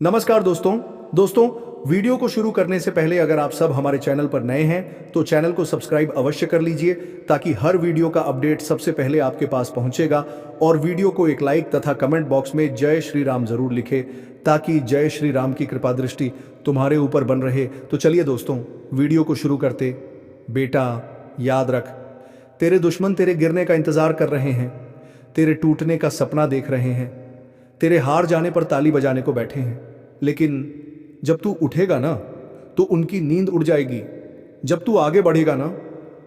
नमस्कार दोस्तों वीडियो को शुरू करने से पहले अगर आप सब हमारे चैनल पर नए हैं तो चैनल को सब्सक्राइब अवश्य कर लीजिए ताकि हर वीडियो का अपडेट सबसे पहले आपके पास पहुंचेगा। और वीडियो को एक लाइक तथा कमेंट बॉक्स में जय श्री राम जरूर लिखें ताकि जय श्री राम की कृपा दृष्टि तुम्हारे ऊपर बन रहे। तो चलिए दोस्तों वीडियो को शुरू करते। बेटा याद रख, तेरे दुश्मन तेरे गिरने का इंतजार कर रहे हैं, तेरे टूटने का सपना देख रहे हैं, तेरे हार जाने पर ताली बजाने को बैठे हैं। लेकिन जब तू उठेगा ना तो उनकी नींद उड़ जाएगी, जब तू आगे बढ़ेगा ना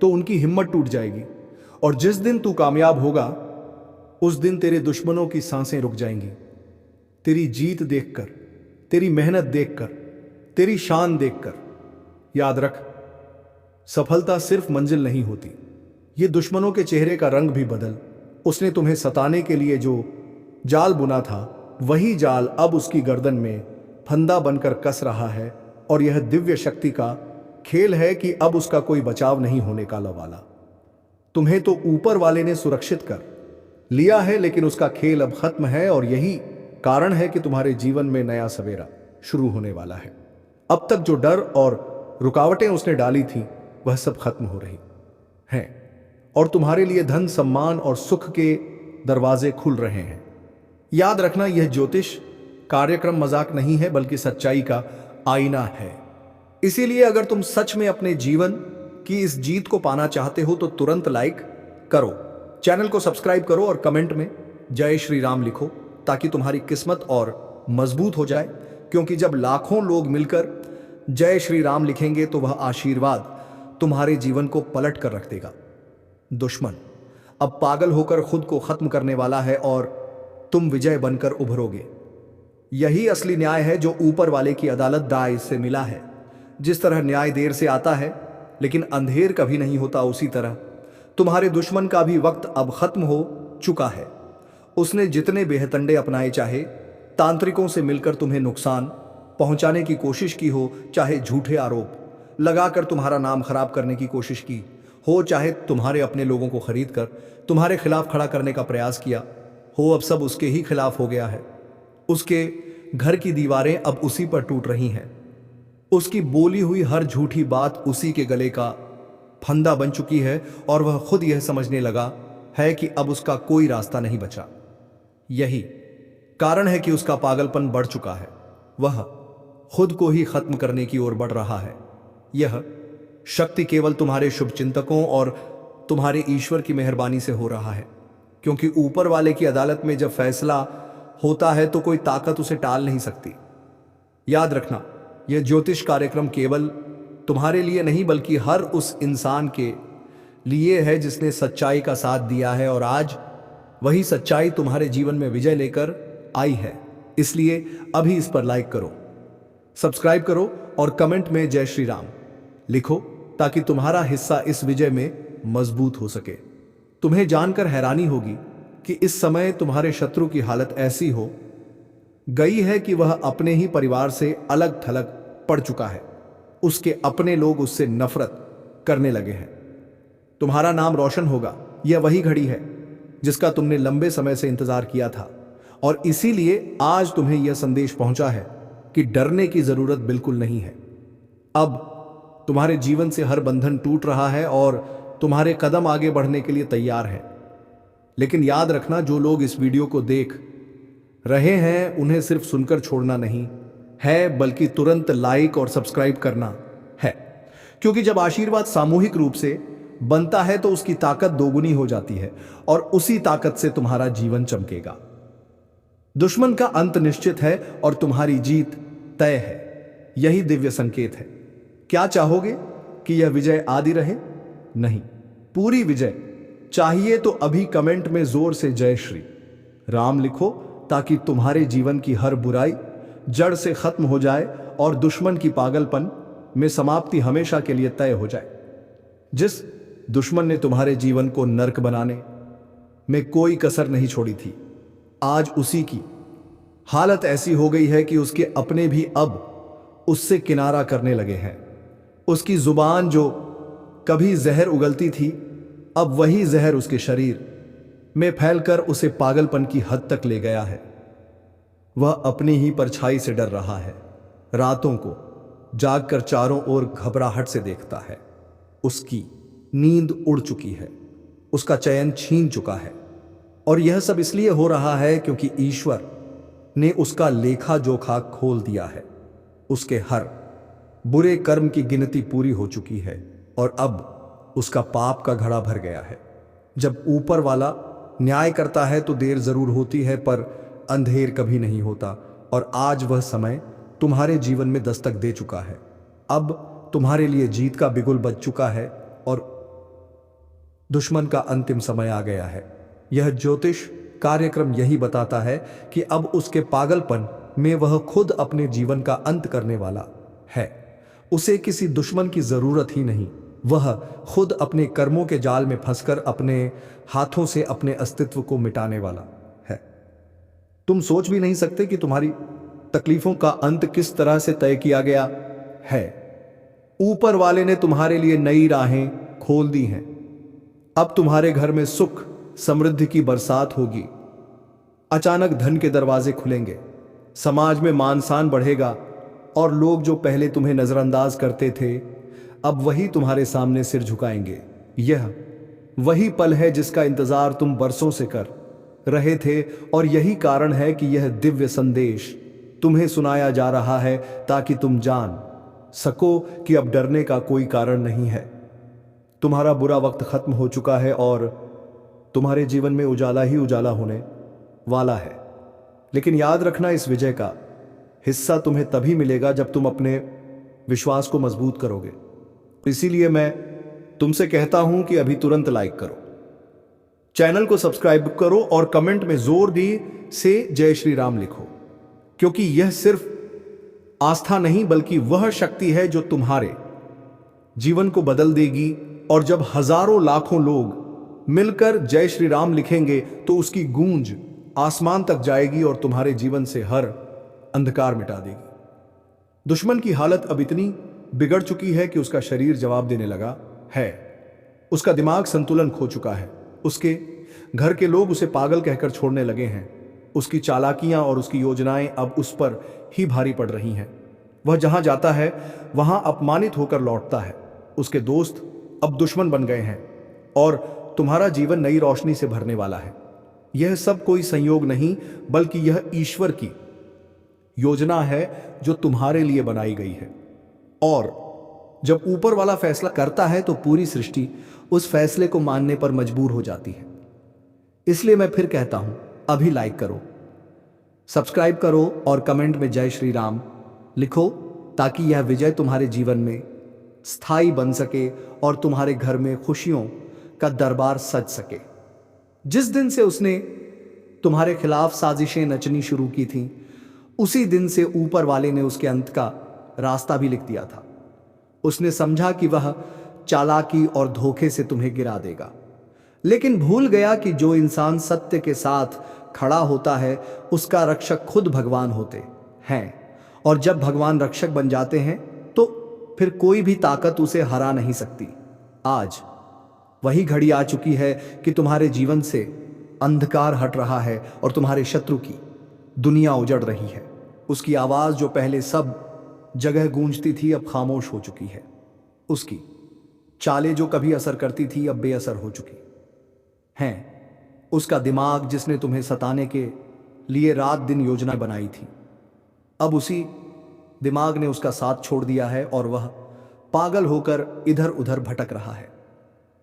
तो उनकी हिम्मत टूट जाएगी, और जिस दिन तू कामयाब होगा उस दिन तेरे दुश्मनों की सांसें रुक जाएंगी। तेरी जीत देखकर, तेरी मेहनत देखकर, तेरी शान देखकर। याद रख, सफलता सिर्फ मंजिल नहीं होती, ये दुश्मनों के चेहरे का रंग भी बदल। उसने तुम्हें सताने के लिए जो जाल बुना था वही जाल अब उसकी गर्दन में फंदा बनकर कस रहा है, और यह दिव्य शक्ति का खेल है कि अब उसका कोई बचाव नहीं होने का वाला। तुम्हें तो ऊपर वाले ने सुरक्षित कर लिया है, लेकिन उसका खेल अब खत्म है, और यही कारण है कि तुम्हारे जीवन में नया सवेरा शुरू होने वाला है। अब तक जो डर और रुकावटें उसने डाली थी वह सब खत्म हो रही हैं, और तुम्हारे लिए धन, सम्मान और सुख के दरवाजे खुल रहे हैं। याद रखना, यह ज्योतिष कार्यक्रम मजाक नहीं है बल्कि सच्चाई का आईना है। इसीलिए अगर तुम सच में अपने जीवन की इस जीत को पाना चाहते हो तो तुरंत लाइक करो, चैनल को सब्सक्राइब करो और कमेंट में जय श्री राम लिखो ताकि तुम्हारी किस्मत और मजबूत हो जाए। क्योंकि जब लाखों लोग मिलकर जय श्री राम लिखेंगे तो वह आशीर्वाद तुम्हारे जीवन को पलट कर रख देगा। दुश्मन अब पागल होकर खुद को खत्म करने वाला है और तुम विजय बनकर उभरोगे। यही असली न्याय है जो ऊपर वाले की अदालत दाय से मिला है। जिस तरह न्याय देर से आता है लेकिन अंधेर कभी नहीं होता, उसी तरह तुम्हारे दुश्मन का भी वक्त अब खत्म हो चुका है। उसने जितने बेहतंडे अपनाए, चाहे तांत्रिकों से मिलकर तुम्हें नुकसान पहुंचाने की कोशिश की हो, चाहे झूठे आरोप लगाकर तुम्हारा नाम खराब करने की कोशिश की हो, चाहे तुम्हारे अपने लोगों को खरीद कर तुम्हारे खिलाफ खड़ा करने का प्रयास किया हो, अब सब उसके ही खिलाफ हो गया है। उसके घर की दीवारें अब उसी पर टूट रही हैं। उसकी बोली हुई हर झूठी बात उसी के गले का फंदा बन चुकी है, और वह खुद यह समझने लगा है कि अब उसका कोई रास्ता नहीं बचा। यही कारण है कि उसका पागलपन बढ़ चुका है, वह खुद को ही खत्म करने की ओर बढ़ रहा है। यह शक्ति केवल तुम्हारे शुभचिंतकों और तुम्हारे ईश्वर की मेहरबानी से हो रहा है, क्योंकि ऊपर वाले की अदालत में जब फैसला होता है तो कोई ताकत उसे टाल नहीं सकती। याद रखना, यह ज्योतिष कार्यक्रम केवल तुम्हारे लिए नहीं बल्कि हर उस इंसान के लिए है जिसने सच्चाई का साथ दिया है, और आज वही सच्चाई तुम्हारे जीवन में विजय लेकर आई है। इसलिए अभी इस पर लाइक करो, सब्सक्राइब करो और कमेंट में जय श्री राम लिखो ताकि तुम्हारा हिस्सा इस विजय में मजबूत हो सके। तुम्हें जानकर हैरानी होगी कि इस समय तुम्हारे शत्रु की हालत ऐसी हो गई है कि वह अपने ही परिवार से अलग थलग पड़ चुका है। उसके अपने लोग उससे नफरत करने लगे हैं। तुम्हारा नाम रोशन होगा, यह वही घड़ी है जिसका तुमने लंबे समय से इंतजार किया था, और इसीलिए आज तुम्हें यह संदेश पहुंचा है कि डरने की जरूरत बिल्कुल नहीं है। अब तुम्हारे जीवन से हर बंधन टूट रहा है और तुम्हारे कदम आगे बढ़ने के लिए तैयार है। लेकिन याद रखना, जो लोग इस वीडियो को देख रहे हैं उन्हें सिर्फ सुनकर छोड़ना नहीं है बल्कि तुरंत लाइक और सब्सक्राइब करना है, क्योंकि जब आशीर्वाद सामूहिक रूप से बनता है तो उसकी ताकत दोगुनी हो जाती है, और उसी ताकत से तुम्हारा जीवन चमकेगा। दुश्मन का अंत निश्चित है और तुम्हारी जीत तय है। यही दिव्य संकेत है। क्या चाहोगे कि यह विजय आदि रहे? नहीं, पूरी विजय चाहिए तो अभी कमेंट में जोर से जय श्री राम लिखो ताकि तुम्हारे जीवन की हर बुराई जड़ से खत्म हो जाए और दुश्मन की पागलपन में समाप्ति हमेशा के लिए तय हो जाए। जिस दुश्मन ने तुम्हारे जीवन को नर्क बनाने में कोई कसर नहीं छोड़ी थी, आज उसी की हालत ऐसी हो गई है कि उसके अपने भी अब उससे किनारा करने लगे हैं। उसकी जुबान जो कभी जहर उगलती थी, अब वही जहर उसके शरीर में फैलकर उसे पागलपन की हद तक ले गया है। वह अपनी ही परछाई से डर रहा है। रातों को जागकर चारों ओर घबराहट से देखता है। उसकी नींद उड़ चुकी है, उसका चयन छीन चुका है। और यह सब इसलिए हो रहा है क्योंकि ईश्वर ने उसका लेखा जोखा खोल दिया है। उसके हर बुरे कर्म की गिनती पूरी हो चुकी है और अब उसका पाप का घड़ा भर गया है। जब ऊपर वाला न्याय करता है तो देर जरूर होती है, पर अंधेर कभी नहीं होता। और आज वह समय तुम्हारे जीवन में दस्तक दे चुका है। अब तुम्हारे लिए जीत का बिगुल बज चुका है और दुश्मन का अंतिम समय आ गया है। यह ज्योतिष कार्यक्रम यही बताता है कि अब उसके पागलपन में वह खुद अपने जीवन का अंत करने वाला है। उसे किसी दुश्मन की जरूरत ही नहीं। वह खुद अपने कर्मों के जाल में फंसकर अपने हाथों से अपने अस्तित्व को मिटाने वाला है। तुम सोच भी नहीं सकते कि तुम्हारी तकलीफों का अंत किस तरह से तय किया गया है। ऊपर वाले ने तुम्हारे लिए नई राहें खोल दी हैं। अब तुम्हारे घर में सुख समृद्धि की बरसात होगी। अचानक धन के दरवाजे खुलेंगे, समाज में मान सम्मान बढ़ेगा और लोग जो पहले तुम्हें नजरअंदाज करते थे अब वही तुम्हारे सामने सिर झुकाएंगे। यह वही पल है जिसका इंतजार तुम बरसों से कर रहे थे और यही कारण है कि यह दिव्य संदेश तुम्हें सुनाया जा रहा है ताकि तुम जान सको कि अब डरने का कोई कारण नहीं है। तुम्हारा बुरा वक्त खत्म हो चुका है और तुम्हारे जीवन में उजाला ही उजाला होने वाला है। लेकिन याद रखना, इस विजय का हिस्सा तुम्हें तभी मिलेगा जब तुम अपने विश्वास को मजबूत करोगे। इसीलिए मैं तुमसे कहता हूं कि अभी तुरंत लाइक करो, चैनल को सब्सक्राइब करो और कमेंट में जोर दी से जय श्री राम लिखो, क्योंकि यह सिर्फ आस्था नहीं बल्कि वह शक्ति है जो तुम्हारे जीवन को बदल देगी। और जब हजारों लाखों लोग मिलकर जय श्री राम लिखेंगे तो उसकी गूंज आसमान तक जाएगी और तुम्हारे जीवन से हर अंधकार मिटा देगी। दुश्मन की हालत अब इतनी बिगड़ चुकी है कि उसका शरीर जवाब देने लगा है। उसका दिमाग संतुलन खो चुका है। उसके घर के लोग उसे पागल कहकर छोड़ने लगे हैं। उसकी चालाकियां और उसकी योजनाएं अब उस पर ही भारी पड़ रही हैं। वह जहां जाता है वहां अपमानित होकर लौटता है। उसके दोस्त अब दुश्मन बन गए हैं और तुम्हारा जीवन नई रोशनी से भरने वाला है। यह सब कोई संयोग नहीं बल्कि यह ईश्वर की योजना है जो तुम्हारे लिए बनाई गई है। और जब ऊपर वाला फैसला करता है तो पूरी सृष्टि उस फैसले को मानने पर मजबूर हो जाती है। इसलिए मैं फिर कहता हूं, अभी लाइक करो, सब्सक्राइब करो और कमेंट में जय श्री राम लिखो ताकि यह विजय तुम्हारे जीवन में स्थायी बन सके और तुम्हारे घर में खुशियों का दरबार सज सके। जिस दिन से उसने तुम्हारे खिलाफ साजिशें नचनी शुरू की थीं, उसी दिन से ऊपर वाले ने उसके अंत का रास्ता भी लिख दिया था। उसने समझा कि वह चालाकी और धोखे से तुम्हें गिरा देगा, लेकिन भूल गया कि जो इंसान सत्य के साथ खड़ा होता है उसका रक्षक खुद भगवान होते हैं। और जब भगवान रक्षक बन जाते हैं तो फिर कोई भी ताकत उसे हरा नहीं सकती। आज वही घड़ी आ चुकी है कि तुम्हारे जीवन से अंधकार हट रहा है और तुम्हारे शत्रु की दुनिया उजड़ रही है। उसकी आवाज जो पहले सब जगह गूंजती थी अब खामोश हो चुकी है। उसकी चालें जो कभी असर करती थी अब बेअसर हो चुकी हैं। उसका दिमाग जिसने तुम्हें सताने के लिए रात दिन योजना बनाई थी, अब उसी दिमाग ने उसका साथ छोड़ दिया है और वह पागल होकर इधर उधर भटक रहा है।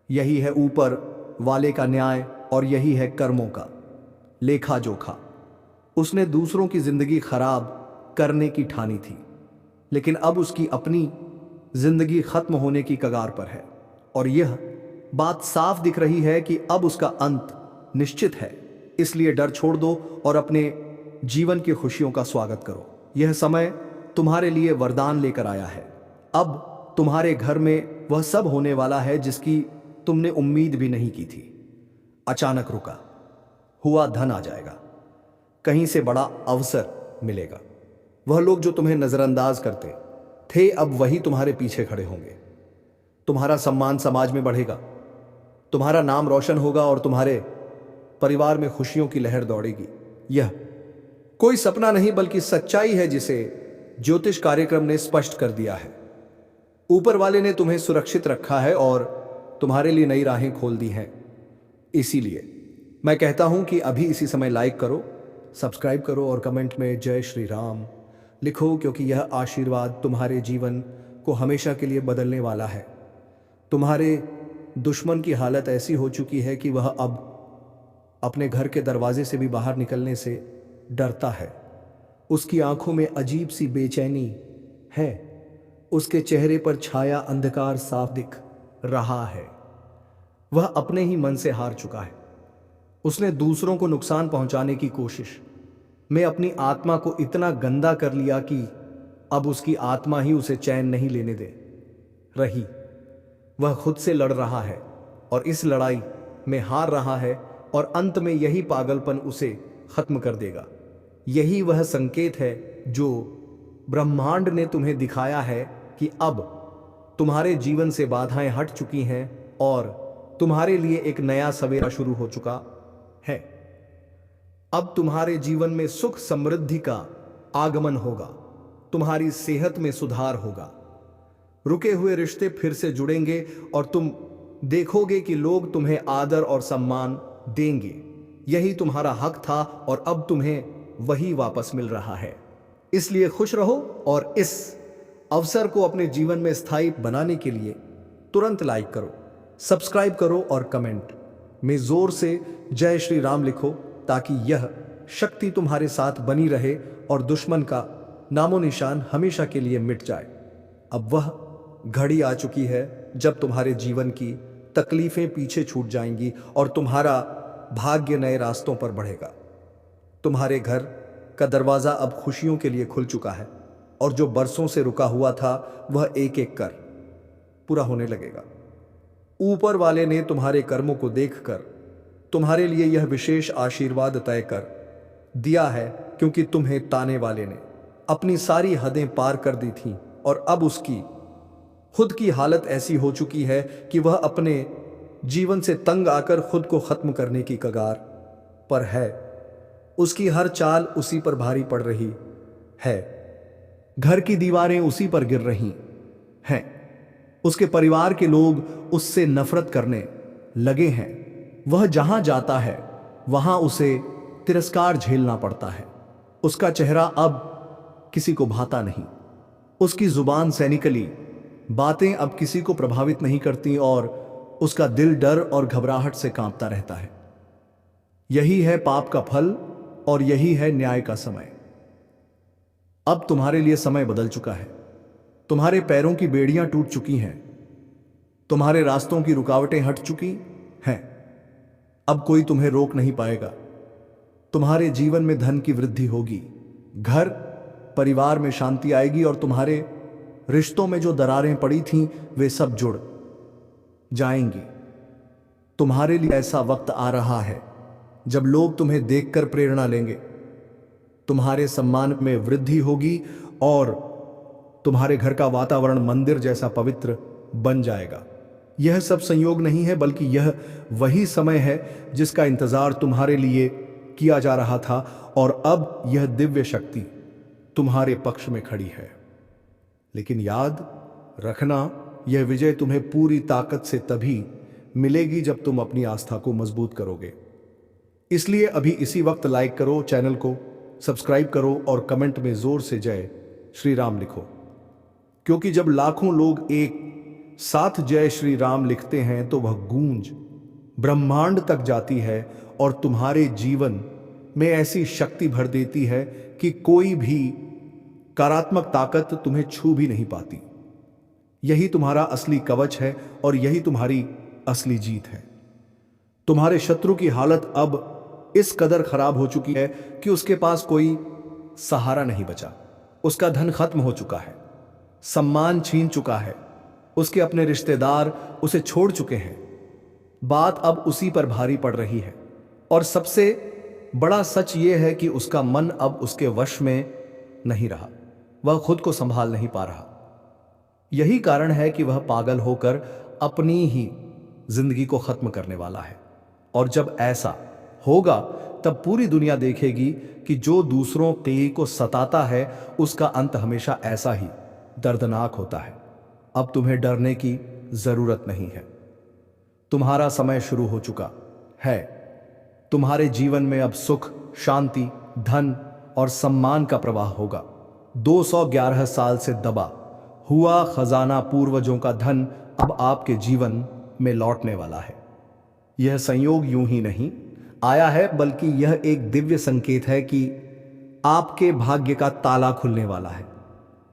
यही है ऊपर वाले का न्याय और यही है कर्मों का लेखा जोखा। उसने दूसरों की जिंदगी खराब करने की ठानी थी, लेकिन अब उसकी अपनी जिंदगी खत्म होने की कगार पर है और यह बात साफ दिख रही है कि अब उसका अंत निश्चित है। इसलिए डर छोड़ दो और अपने जीवन की खुशियों का स्वागत करो। यह समय तुम्हारे लिए वरदान लेकर आया है। अब तुम्हारे घर में वह सब होने वाला है जिसकी तुमने उम्मीद भी नहीं की थी। अचानक रुका हुआ धन आ जाएगा, कहीं से बड़ा अवसर मिलेगा। वह लोग जो तुम्हें नजरअंदाज करते थे अब वही तुम्हारे पीछे खड़े होंगे। तुम्हारा सम्मान समाज में बढ़ेगा, तुम्हारा नाम रोशन होगा और तुम्हारे परिवार में खुशियों की लहर दौड़ेगी। यह कोई सपना नहीं बल्कि सच्चाई है जिसे ज्योतिष कार्यक्रम ने स्पष्ट कर दिया है। ऊपर वाले ने तुम्हें सुरक्षित रखा है और तुम्हारे लिए नई राहें खोल दी हैं। इसीलिए मैं कहता हूं कि अभी इसी समय लाइक करो, सब्सक्राइब करो और कमेंट में जय श्री राम लिखो, क्योंकि यह आशीर्वाद तुम्हारे जीवन को हमेशा के लिए बदलने वाला है। तुम्हारे दुश्मन की हालत ऐसी हो चुकी है कि वह अब अपने घर के दरवाजे से भी बाहर निकलने से डरता है। उसकी आंखों में अजीब सी बेचैनी है। उसके चेहरे पर छाया अंधकार साफ दिख रहा है। वह अपने ही मन से हार चुका है। उसने दूसरों को नुकसान पहुंचाने की कोशिश में अपनी आत्मा को इतना गंदा कर लिया कि अब उसकी आत्मा ही उसे चैन नहीं लेने दे रही। वह खुद से लड़ रहा है और इस लड़ाई में हार रहा है और अंत में यही पागलपन उसे खत्म कर देगा। यही वह संकेत है जो ब्रह्मांड ने तुम्हें दिखाया है कि अब तुम्हारे जीवन से बाधाएं हट चुकी हैं और तुम्हारे लिए एक नया सवेरा शुरू हो चुका है। अब तुम्हारे जीवन में सुख समृद्धि का आगमन होगा। तुम्हारी सेहत में सुधार होगा। रुके हुए रिश्ते फिर से जुड़ेंगे और तुम देखोगे कि लोग तुम्हें आदर और सम्मान देंगे। यही तुम्हारा हक था और अब तुम्हें वही वापस मिल रहा है। इसलिए खुश रहो और इस अवसर को अपने जीवन में स्थायी बनाने के लिए तुरंत लाइक करो, सब्सक्राइब करो और कमेंट में जोर से जय श्री राम लिखो, ताकि यह शक्ति तुम्हारे साथ बनी रहे और दुश्मन का नामो निशान हमेशा के लिए मिट जाए। अब वह घड़ी आ चुकी है जब तुम्हारे जीवन की तकलीफें पीछे छूट जाएंगी और तुम्हारा भाग्य नए रास्तों पर बढ़ेगा। तुम्हारे घर का दरवाजा अब खुशियों के लिए खुल चुका है और जो बरसों से रुका हुआ था वह एक एक कर पूरा होने लगेगा। ऊपर वाले ने तुम्हारे कर्मों को देखकर तुम्हारे लिए यह विशेष आशीर्वाद तय कर दिया है, क्योंकि तुम्हें ताने वाले ने अपनी सारी हदें पार कर दी थीं और अब उसकी खुद की हालत ऐसी हो चुकी है कि वह अपने जीवन से तंग आकर खुद को खत्म करने की कगार पर है। उसकी हर चाल उसी पर भारी पड़ रही है। घर की दीवारें उसी पर गिर रही हैं। उसके परिवार के लोग उससे नफरत करने लगे हैं। वह जहां जाता है वहां उसे तिरस्कार झेलना पड़ता है। उसका चेहरा अब किसी को भाता नहीं। उसकी जुबान सैनिकली बातें अब किसी को प्रभावित नहीं करती और उसका दिल डर और घबराहट से कांपता रहता है। यही है पाप का फल और यही है न्याय का समय। अब तुम्हारे लिए समय बदल चुका है। तुम्हारे पैरों की बेड़ियां टूट चुकी हैं। तुम्हारे रास्तों की रुकावटें हट चुकी हैं। अब कोई तुम्हें रोक नहीं पाएगा। तुम्हारे जीवन में धन की वृद्धि होगी। घर परिवार में शांति आएगी और तुम्हारे रिश्तों में जो दरारें पड़ी थीं वे सब जुड़ जाएंगी। तुम्हारे लिए ऐसा वक्त आ रहा है जब लोग तुम्हें देखकर प्रेरणा लेंगे। तुम्हारे सम्मान में वृद्धि होगी और तुम्हारे घर का वातावरण मंदिर जैसा पवित्र बन जाएगा। यह सब संयोग नहीं है, बल्कि यह वही समय है जिसका इंतजार तुम्हारे लिए किया जा रहा था और अब यह दिव्य शक्ति तुम्हारे पक्ष में खड़ी है। लेकिन याद रखना, यह विजय तुम्हें पूरी ताकत से तभी मिलेगी जब तुम अपनी आस्था को मजबूत करोगे। इसलिए अभी इसी वक्त लाइक करो, चैनल को सब्सक्राइब करो और कमेंट में जोर से जय श्री राम लिखो, क्योंकि जब लाखों लोग एक साथ जय श्री राम लिखते हैं तो वह गूंज ब्रह्मांड तक जाती है और तुम्हारे जीवन में ऐसी शक्ति भर देती है कि कोई भी नकारात्मक ताकत तुम्हें छू भी नहीं पाती। यही तुम्हारा असली कवच है और यही तुम्हारी असली जीत है। तुम्हारे शत्रु की हालत अब इस कदर खराब हो चुकी है कि उसके पास कोई सहारा नहीं बचा। उसका धन खत्म हो चुका है, सम्मान छीन चुका है, उसके अपने रिश्तेदार उसे छोड़ चुके हैं। बात अब उसी पर भारी पड़ रही है और सबसे बड़ा सच यह है कि उसका मन अब उसके वश में नहीं रहा। वह खुद को संभाल नहीं पा रहा। यही कारण है कि वह पागल होकर अपनी ही जिंदगी को खत्म करने वाला है। और जब ऐसा होगा तब पूरी दुनिया देखेगी कि जो दूसरों को सताता है उसका अंत हमेशा ऐसा ही दर्दनाक होता है। अब तुम्हें डरने की जरूरत नहीं है। तुम्हारा समय शुरू हो चुका है। तुम्हारे जीवन में अब सुख, शांति, धन और सम्मान का प्रवाह होगा। 211 साल से दबा हुआ खजाना, पूर्वजों का धन अब आपके जीवन में लौटने वाला है। यह संयोग यूं ही नहीं आया है, बल्कि यह एक दिव्य संकेत है कि आपके भाग्य का ताला खुलने वाला है।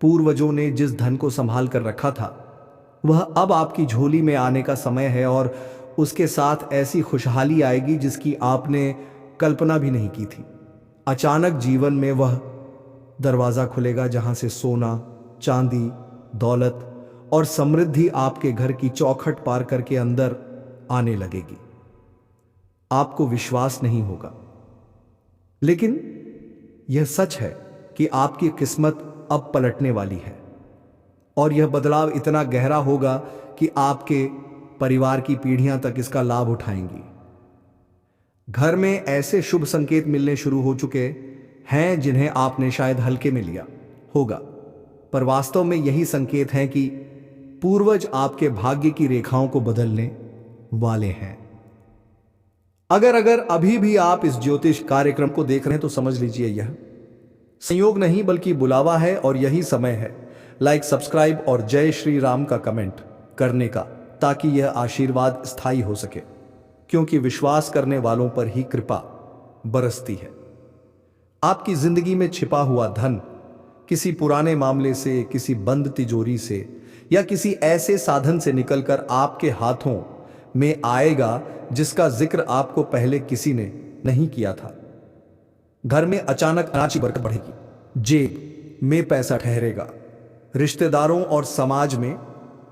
पूर्वजों ने जिस धन को संभाल कर रखा था वह अब आपकी झोली में आने का समय है, और उसके साथ ऐसी खुशहाली आएगी जिसकी आपने कल्पना भी नहीं की थी। अचानक जीवन में वह दरवाजा खुलेगा जहां से सोना, चांदी, दौलत और समृद्धि आपके घर की चौखट पार करके अंदर आने लगेगी। आपको विश्वास नहीं होगा, लेकिन यह सच है कि आपकी किस्मत अब पलटने वाली है, और यह बदलाव इतना गहरा होगा कि आपके परिवार की पीढ़ियां तक इसका लाभ उठाएंगी। घर में ऐसे शुभ संकेत मिलने शुरू हो चुके हैं जिन्हें आपने शायद हल्के में लिया होगा, पर वास्तव में यही संकेत हैं कि पूर्वज आपके भाग्य की रेखाओं को बदलने वाले हैं। अगर अभी भी आप इस ज्योतिष कार्यक्रम को देख रहे हैं तो समझ लीजिए यह संयोग नहीं बल्कि बुलावा है, और यही समय है लाइक, सब्सक्राइब और जय श्री राम का कमेंट करने का, ताकि यह आशीर्वाद स्थायी हो सके, क्योंकि विश्वास करने वालों पर ही कृपा बरसती है। आपकी जिंदगी में छिपा हुआ धन किसी पुराने मामले से, किसी बंद तिजोरी से या किसी ऐसे साधन से निकलकर आपके हाथों में आएगा जिसका जिक्र आपको पहले किसी ने नहीं किया था। घर में अचानक अनाज की बरकत बढ़ेगी, जेब में पैसा ठहरेगा, रिश्तेदारों और समाज में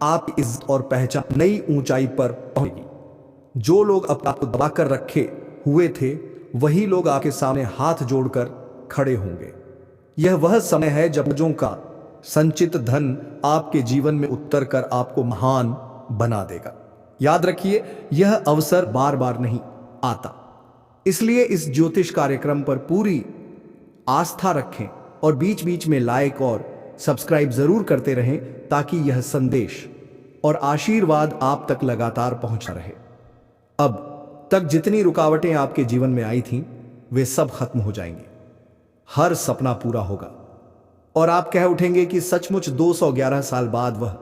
आपकी इज्जत और पहचान नई ऊंचाई पर पहुंचेगी। जो लोग अब आपको दबा कर रखे हुए थे वही लोग आपके सामने हाथ जोड़कर खड़े होंगे। यह वह समय है जब पूर्वजों का संचित धन आपके जीवन में उतर कर आपको महान बना देगा। याद रखिए, यह अवसर बार बार नहीं आता, इसलिए इस ज्योतिष कार्यक्रम पर पूरी आस्था रखें और बीच बीच में लाइक और सब्सक्राइब जरूर करते रहें, ताकि यह संदेश और आशीर्वाद आप तक लगातार पहुंचता रहे। अब तक जितनी रुकावटें आपके जीवन में आई थीं वे सब खत्म हो जाएंगी। हर सपना पूरा होगा और आप कह उठेंगे कि सचमुच 211 साल बाद वह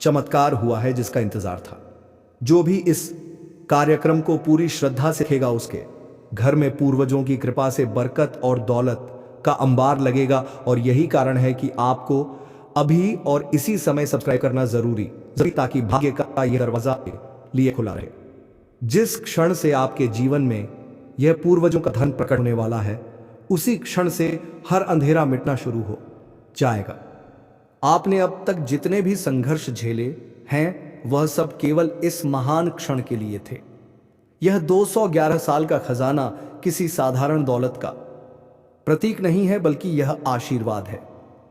चमत्कार हुआ है जिसका इंतजार था। जो भी इस कार्यक्रम को पूरी श्रद्धा से देखेगा उसके घर में पूर्वजों की कृपा से बरकत और दौलत का अंबार लगेगा, और यही कारण है कि आपको अभी और इसी समय सब्सक्राइब करना जरूरी, ताकि भाग्य का यह दरवाजा के लिए खुला रहे। जिस क्षण से आपके जीवन में यह पूर्वजों का धन प्रकट होने वाला है, उसी क्षण से हर अंधेरा मिटना शुरू हो जाएगा। आपने अब तक जितने भी संघर्ष झेले हैं वह सब केवल इस महान क्षण के लिए थे। यह 211 साल का खजाना किसी साधारण दौलत का प्रतीक नहीं है, बल्कि यह आशीर्वाद है।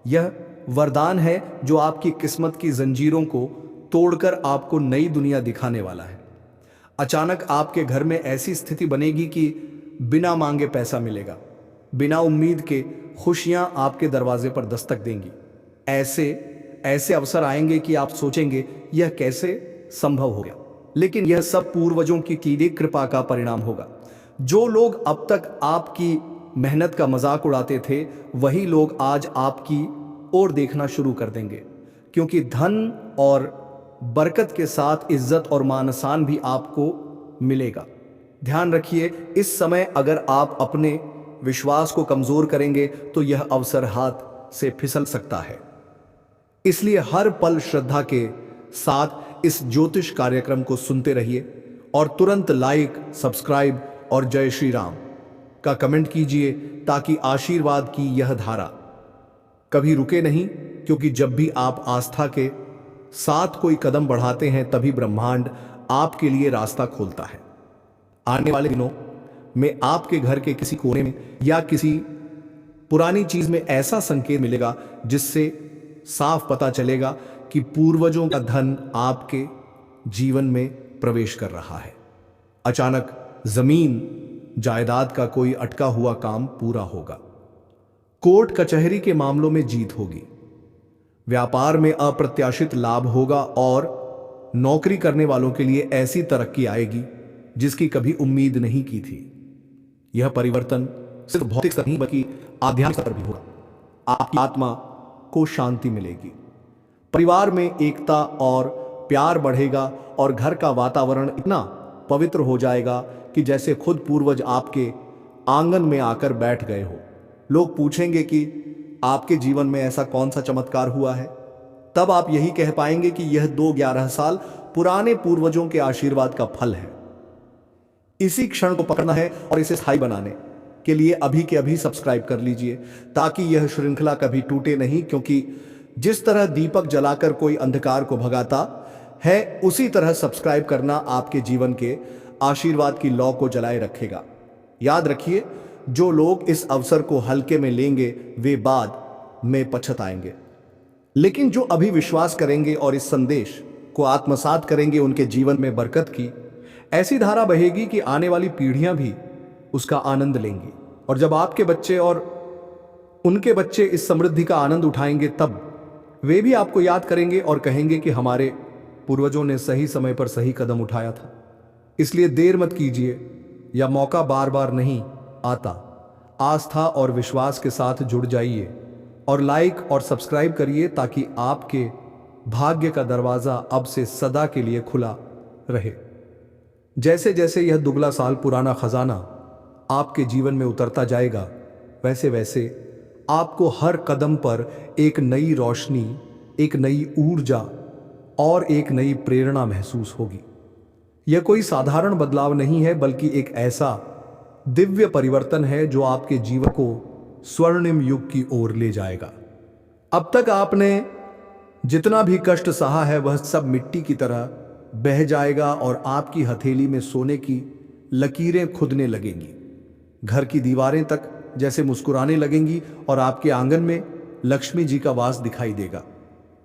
यह वरदान है जो आपकी किस्मत की जंजीरों को तोड़कर आपको नई दुनिया दिखाने वाला है। अचानक आपके घर में ऐसी स्थिति बनेगी कि बिना मांगे पैसा मिलेगा, बिना उम्मीद के खुशियां आपके दरवाजे पर दस्तक देंगी। ऐसे अवसर आएंगे कि आप सोचेंगे यह कैसे संभव हो गया, लेकिन यह सब पूर्वजों की की कृपा का परिणाम होगा। जो लोग अब तक आपकी मेहनत का मजाक उड़ाते थे वही लोग आज आपकी ओर देखना शुरू कर देंगे, क्योंकि धन और बरकत के साथ इज्जत और मान-सम्मान भी आपको मिलेगा। ध्यान रखिए, इस समय अगर आप अपने विश्वास को कमजोर करेंगे तो यह अवसर हाथ से फिसल सकता है। इसलिए हर पल श्रद्धा के साथ इस ज्योतिष कार्यक्रम को सुनते रहिए और तुरंत लाइक, सब्सक्राइब और जय श्री राम का कमेंट कीजिए, ताकि आशीर्वाद की यह धारा कभी रुके नहीं, क्योंकि जब भी आप आस्था के साथ कोई कदम बढ़ाते हैं तभी ब्रह्मांड आपके लिए रास्ता खोलता है। आने वाले दिनों में आपके घर के किसी कोने में या किसी पुरानी चीज में ऐसा संकेत मिलेगा जिससे साफ पता चलेगा कि पूर्वजों का धन आपके जीवन में प्रवेश कर रहा है। अचानक जमीन जायदाद का कोई अटका हुआ काम पूरा होगा। कोर्ट कचहरी के मामलों में जीत होगी। व्यापार में अप्रत्याशित लाभ होगा और नौकरी करने वालों के लिए ऐसी तरक्की आएगी जिसकी कभी उम्मीद नहीं की थी। यह परिवर्तन सिर्फ भौतिक स्तर नहीं बल्कि आध्यात्मिक स्तर भी होगा। आपकी आत्मा को शांति मिलेगी, परिवार में एकता और प्यार बढ़ेगा और घर का वातावरण इतना पवित्र हो जाएगा कि जैसे खुद पूर्वज आपके आंगन में आकर बैठ गए हो। लोग पूछेंगे कि आपके जीवन में ऐसा कौन सा चमत्कार हुआ है। तब आप यही कह पाएंगे कि यह 2-11 साल पुराने पूर्वजों के आशीर्वाद का फल है। इसी क्षण को पकड़ना है और इसे स्थायी बनाने के लिए अभी के अभी सब्सक्राइब कर लीजिए ताकि यह श्रृंखला कभी टूटे नहीं, क्योंकि जिस तरह दीपक जलाकर कोई अंधकार को भगाता है, उसी तरह सब्सक्राइब करना आपके जीवन के आशीर्वाद की लौ को जलाए रखेगा। याद रखिए, जो लोग इस अवसर को हल्के में लेंगे वे बाद में पछताएंगे, लेकिन जो अभी विश्वास करेंगे और इस संदेश को आत्मसात करेंगे, उनके जीवन में बरकत की ऐसी धारा बहेगी कि आने वाली पीढ़ियां भी उसका आनंद लेंगी। और जब आपके बच्चे और उनके बच्चे इस समृद्धि का आनंद उठाएंगे, तब वे भी आपको याद करेंगे और कहेंगे कि हमारे पूर्वजों ने सही समय पर सही कदम उठाया था। इसलिए देर मत कीजिए, यह मौका बार बार नहीं आता। आस्था और विश्वास के साथ जुड़ जाइए और लाइक और सब्सक्राइब करिए ताकि आपके भाग्य का दरवाजा अब से सदा के लिए खुला रहे। जैसे जैसे यह दुगला साल पुराना खजाना आपके जीवन में उतरता जाएगा, वैसे वैसे आपको हर कदम पर एक नई रोशनी, एक नई ऊर्जा और एक नई प्रेरणा महसूस होगी। यह कोई साधारण बदलाव नहीं है, बल्कि एक ऐसा दिव्य परिवर्तन है जो आपके जीवन को स्वर्णिम युग की ओर ले जाएगा। अब तक आपने जितना भी कष्ट सहा है वह सब मिट्टी की तरह बह जाएगा और आपकी हथेली में सोने की लकीरें खुदने लगेंगी। घर की दीवारें तक जैसे मुस्कुराने लगेंगी और आपके आंगन में लक्ष्मी जी का वास दिखाई देगा।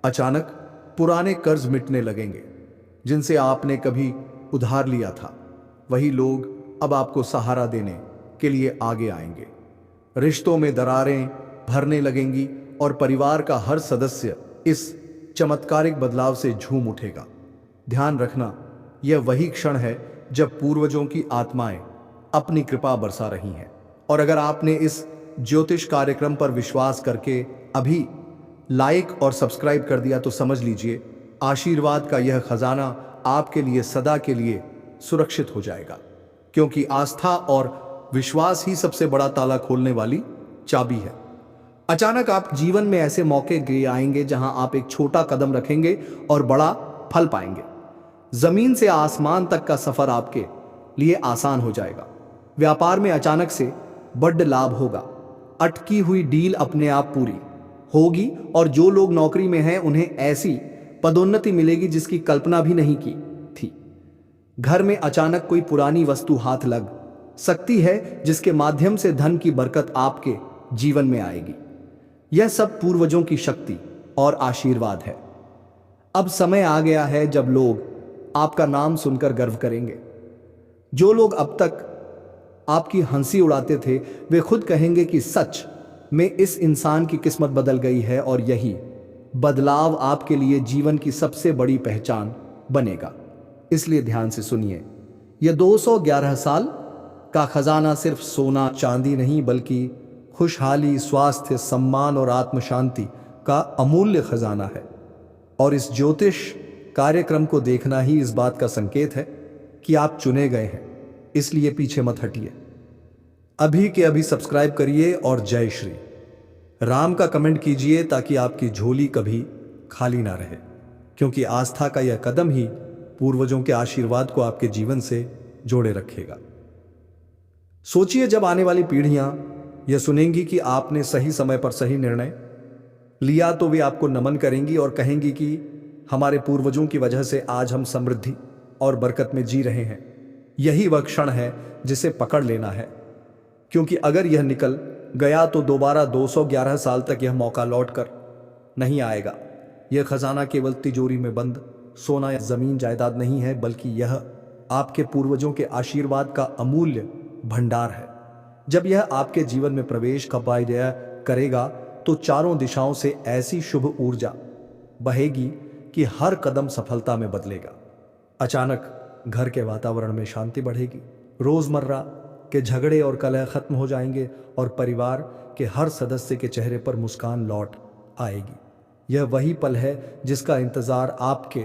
अचानक पुराने कर्ज मिटने लगेंगे जिनसे आपने कभी उधार लिया था। वही लोग अब आपको सहारा देने के लिए आगे आएंगे। रिश्तों में दरारें भरने लगेंगी और परिवार का हर सदस्य इस चमत्कारिक बदलाव से झूम उठेगा। ध्यान रखना, यह वही क्षण है जब पूर्वजों की आत्माएं अपनी कृपा बरसा रही हैं। और अगर आपने इस ज्योतिष कार्यक्रम पर विश्वास करके अभी लाइक और सब्सक्राइब कर दिया तो समझ लीजिए आशीर्वाद का यह खजाना आपके लिए सदा के लिए सुरक्षित हो जाएगा, क्योंकि आस्था और विश्वास ही सबसे बड़ा ताला खोलने वाली चाबी है। अचानक आप जीवन में ऐसे मौके आएंगे जहां आप एक छोटा कदम रखेंगे और बड़ा फल पाएंगे। जमीन से आसमान तक का सफर आपके लिए आसान हो जाएगा। व्यापार में अचानक से बड़ लाभ होगा। अटकी हुई डील अपने आप पूरी होगी और जो लोग नौकरी में हैं उन्हें ऐसी पदोन्नति मिलेगी जिसकी कल्पना भी नहीं की थी। घर में अचानक कोई पुरानी वस्तु हाथ लग सकती है जिसके माध्यम से धन की बरकत आपके जीवन में आएगी। यह सब पूर्वजों की शक्ति और आशीर्वाद है। अब समय आ गया है जब लोग आपका नाम सुनकर गर्व करेंगे। जो लोग अब तक आपकी हंसी उड़ाते थे वे खुद कहेंगे कि सच में इस इंसान की किस्मत बदल गई है और यही बदलाव आपके लिए जीवन की सबसे बड़ी पहचान बनेगा। इसलिए ध्यान से सुनिए, यह 211 साल का खजाना सिर्फ सोना चांदी नहीं बल्कि खुशहाली, स्वास्थ्य, सम्मान और आत्म शांति का अमूल्य खजाना है। और इस ज्योतिष कार्यक्रम को देखना ही इस बात का संकेत है कि आप चुने गए हैं। इसलिए पीछे मत हटिए, अभी के अभी सब्सक्राइब करिए और जय श्री राम का कमेंट कीजिए ताकि आपकी झोली कभी खाली ना रहे, क्योंकि आस्था का यह कदम ही पूर्वजों के आशीर्वाद को आपके जीवन से जोड़े रखेगा। सोचिए, जब आने वाली पीढ़ियां यह सुनेंगी कि आपने सही समय पर सही निर्णय लिया तो वे आपको नमन करेंगी और कहेंगी कि हमारे पूर्वजों की वजह से आज हम समृद्धि और बरकत में जी रहे हैं। यही वह क्षण है जिसे पकड़ लेना है, क्योंकि अगर यह निकल गया तो दोबारा 211 साल तक यह मौका लौट कर नहीं आएगा। यह खजाना केवल तिजोरी में बंद सोना या जमीन जायदाद नहीं है, बल्कि यह आपके पूर्वजों के आशीर्वाद का अमूल्य भंडार है। जब यह आपके जीवन में प्रवेश करेगा तो चारों दिशाओं से ऐसी शुभ ऊर्जा बहेगी कि हर कदम सफलता में बदलेगा। अचानक घर के वातावरण में शांति बढ़ेगी, रोजमर्रा के झगड़े और कलह खत्म हो जाएंगे और परिवार के हर सदस्य के चेहरे पर मुस्कान लौट आएगी। यह वही पल है जिसका इंतजार आपके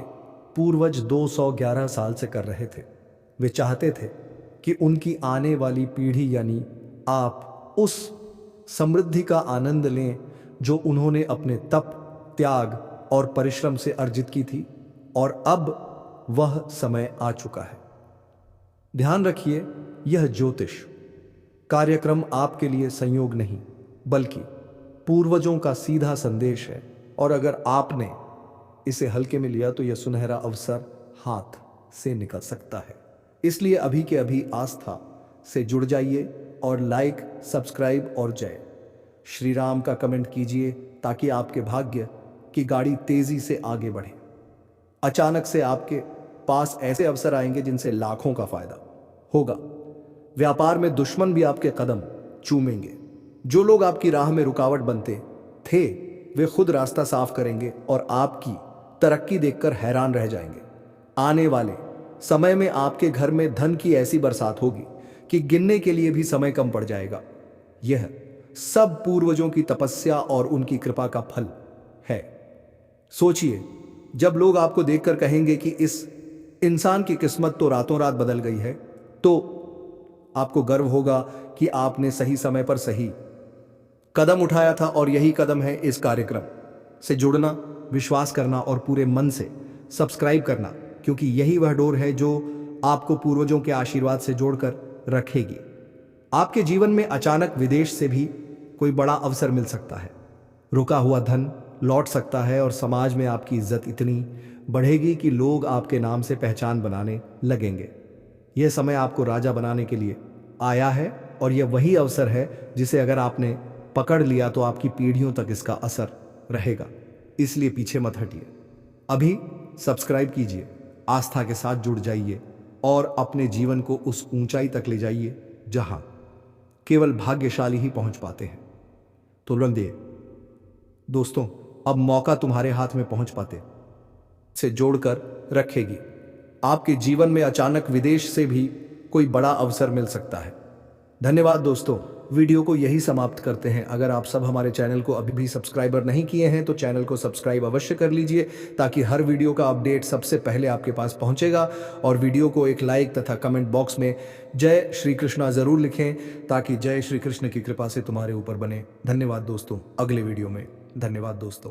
पूर्वज 211 साल से कर रहे थे। वे चाहते थे कि उनकी आने वाली पीढ़ी यानी आप उस समृद्धि का आनंद लें जो उन्होंने अपने तप, त्याग और परिश्रम से अर्जित की थी, और अब वह समय आ चुका है। ध्यान रखिए, यह ज्योतिष कार्यक्रम आपके लिए संयोग नहीं बल्कि पूर्वजों का सीधा संदेश है, और अगर आपने इसे हल्के में लिया तो यह सुनहरा अवसर हाथ से निकल सकता है। इसलिए अभी के अभी आस्था से जुड़ जाइए और लाइक, सब्सक्राइब और जय श्री राम का कमेंट कीजिए ताकि आपके भाग्य की गाड़ी तेजी से आगे बढ़े। अचानक से आपके पास ऐसे अवसर आएंगे जिनसे लाखों का फायदा होगा। व्यापार में दुश्मन भी आपके कदम चूमेंगे। जो लोग आपकी राह में रुकावट बनते थे वे खुद रास्ता साफ करेंगे और आपकी तरक्की देखकर हैरान रह जाएंगे। आने वाले समय में आपके घर में धन की ऐसी बरसात होगी कि गिनने के लिए भी समय कम पड़ जाएगा। यह सब पूर्वजों की तपस्या और उनकी कृपा का फल है। सोचिए, जब लोग आपको देखकर कहेंगे कि इस इंसान की किस्मत तो रातों रात बदल गई है, तो आपको गर्व होगा कि आपने सही समय पर सही कदम उठाया था। और यही कदम है इस कार्यक्रम से जुड़ना, विश्वास करना और पूरे मन से सब्सक्राइब करना, क्योंकि यही वह डोर है जो आपको पूर्वजों के आशीर्वाद से जोड़कर रखेगी। आपके जीवन में अचानक विदेश से भी कोई बड़ा अवसर मिल सकता है। रुका हुआ धन लौट सकता है और समाज में आपकी इज्जत इतनी बढ़ेगी कि लोग आपके नाम से पहचान बनाने लगेंगे। यह समय आपको राजा बनाने के लिए आया है, और यह वही अवसर है जिसे अगर आपने पकड़ लिया तो आपकी पीढ़ियों तक इसका असर रहेगा। इसलिए पीछे मत हटिए, अभी सब्सक्राइब कीजिए, आस्था के साथ जुड़ जाइए और अपने जीवन को उस ऊंचाई तक ले जाइए जहां केवल भाग्यशाली ही पहुंच पाते हैं। तो रंदिए दोस्तों, अब मौका तुम्हारे हाथ में पहुंच पाते से जोड़कर रखेगी। आपके जीवन में अचानक विदेश से भी कोई बड़ा अवसर मिल सकता है। धन्यवाद दोस्तों, वीडियो को यही समाप्त करते हैं। अगर आप सब हमारे चैनल को अभी भी सब्सक्राइबर नहीं किए हैं तो चैनल को सब्सक्राइब अवश्य कर लीजिए ताकि हर वीडियो का अपडेट सबसे पहले आपके पास पहुंचेगा। और वीडियो को एक लाइक तथा कमेंट बॉक्स में जय श्री कृष्णा जरूर लिखें ताकि जय श्री कृष्ण की कृपा से तुम्हारे ऊपर बने। धन्यवाद दोस्तों, अगले वीडियो में धन्यवाद दोस्तों।